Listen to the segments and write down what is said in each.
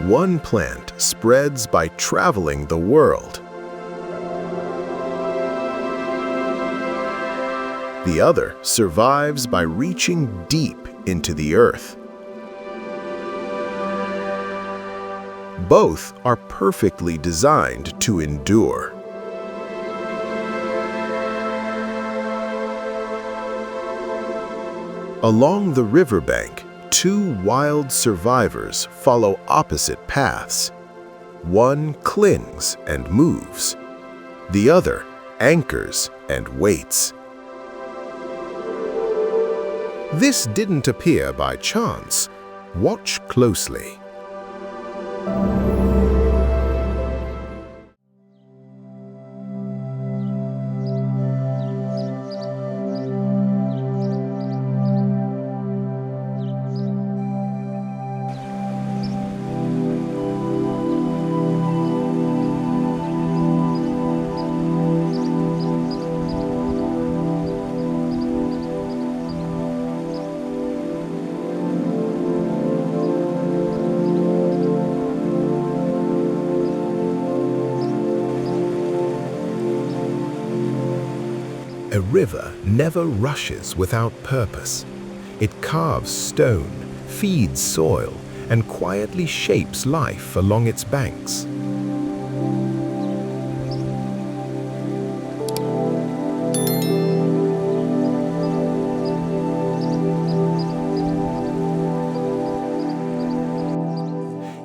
One plant spreads by traveling the world. The other survives by reaching deep into the earth. Both are perfectly designed to endure. Along the riverbank, two wild survivors follow opposite paths. One clings and moves. The other anchors and waits. This didn't appear by chance. Watch closely. A river never rushes without purpose. It carves stone, feeds soil, and quietly shapes life along its banks.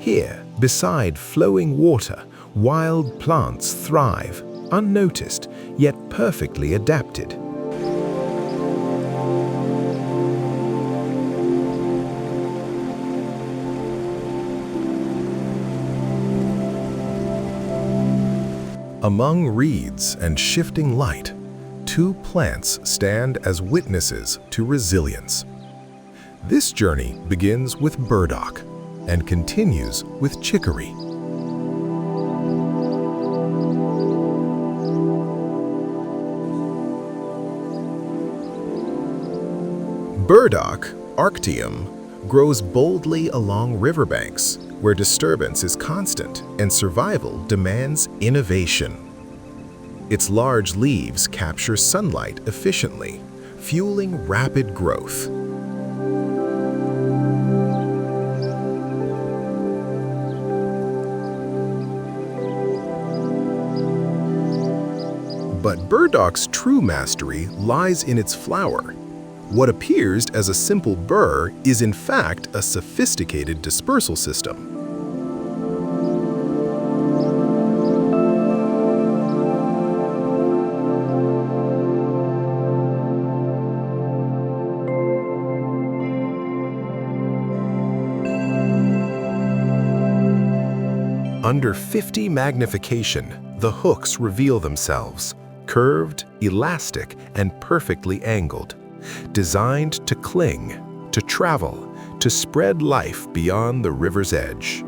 Here, beside flowing water, wild plants thrive, unnoticed, yet perfectly adapted. Among reeds and shifting light, two plants stand as witnesses to resilience. This journey begins with burdock and continues with chicory. Burdock, Arctium, grows boldly along riverbanks, where disturbance is constant and survival demands innovation. Its large leaves capture sunlight efficiently, fueling rapid growth. But burdock's true mastery lies in its flower. What appears as a simple burr is in fact a sophisticated dispersal system. Under 50 magnification, the hooks reveal themselves, curved, elastic, and perfectly angled. Designed to cling, to travel, to spread life beyond the river's edge.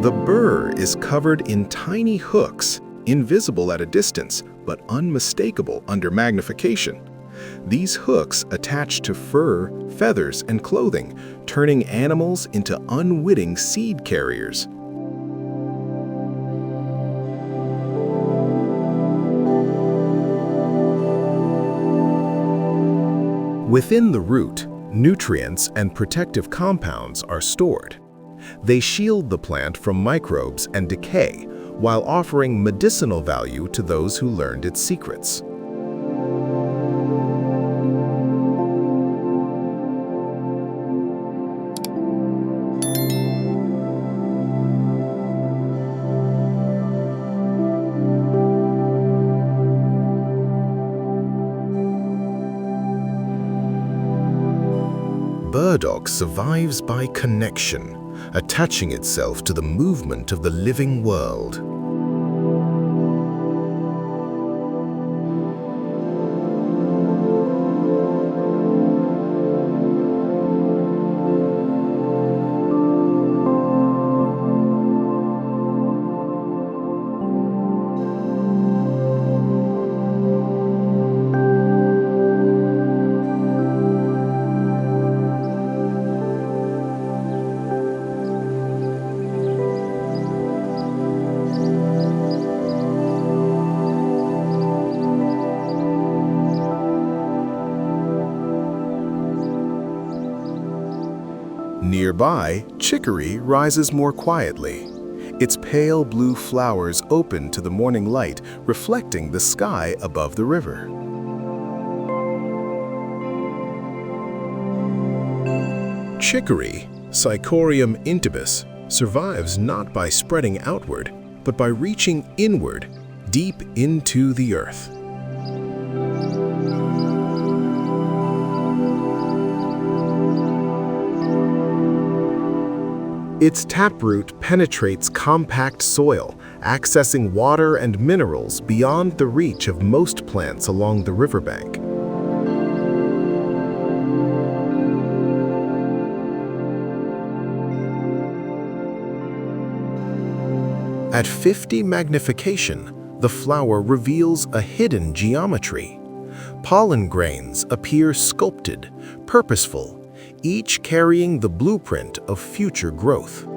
The burr is covered in tiny hooks, invisible at a distance, but unmistakable under magnification. These hooks attach to fur, feathers, and clothing, turning animals into unwitting seed carriers. Within the root, nutrients and protective compounds are stored. They shield the plant from microbes and decay, while offering medicinal value to those who learned its secrets. Burdock survives by connection, attaching itself to the movement of the living world. Nearby, chicory rises more quietly. Its pale blue flowers open to the morning light, reflecting the sky above the river. Chicory, Cichorium intybus, survives not by spreading outward, but by reaching inward, deep into the earth. Its taproot penetrates compact soil, accessing water and minerals beyond the reach of most plants along the riverbank. At 50 magnification, the flower reveals a hidden geometry. Pollen grains appear sculpted, purposeful, each carrying the blueprint of future growth.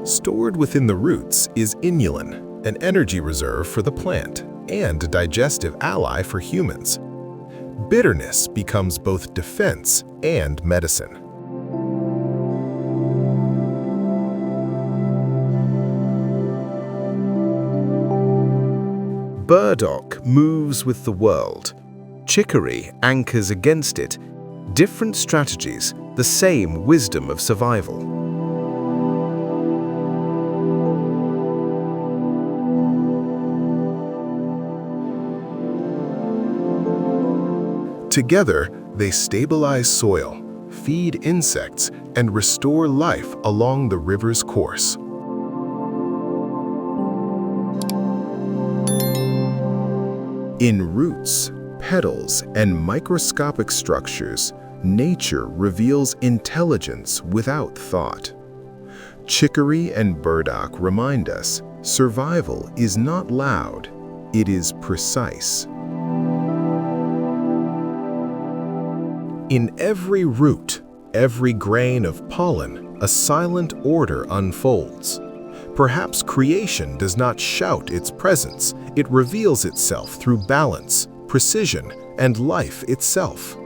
Stored within the roots is inulin, an energy reserve for the plant and a digestive ally for humans. Bitterness becomes both defense and medicine. Burdock moves with the world. Chicory anchors against it. Different strategies, the same wisdom of survival. Together, they stabilize soil, feed insects, and restore life along the river's course. In roots, petals, and microscopic structures, nature reveals intelligence without thought. Chicory and burdock remind us survival is not loud, it is precise. In every root, every grain of pollen, a silent order unfolds. Perhaps creation does not shout its presence, it reveals itself through balance, precision, and life itself.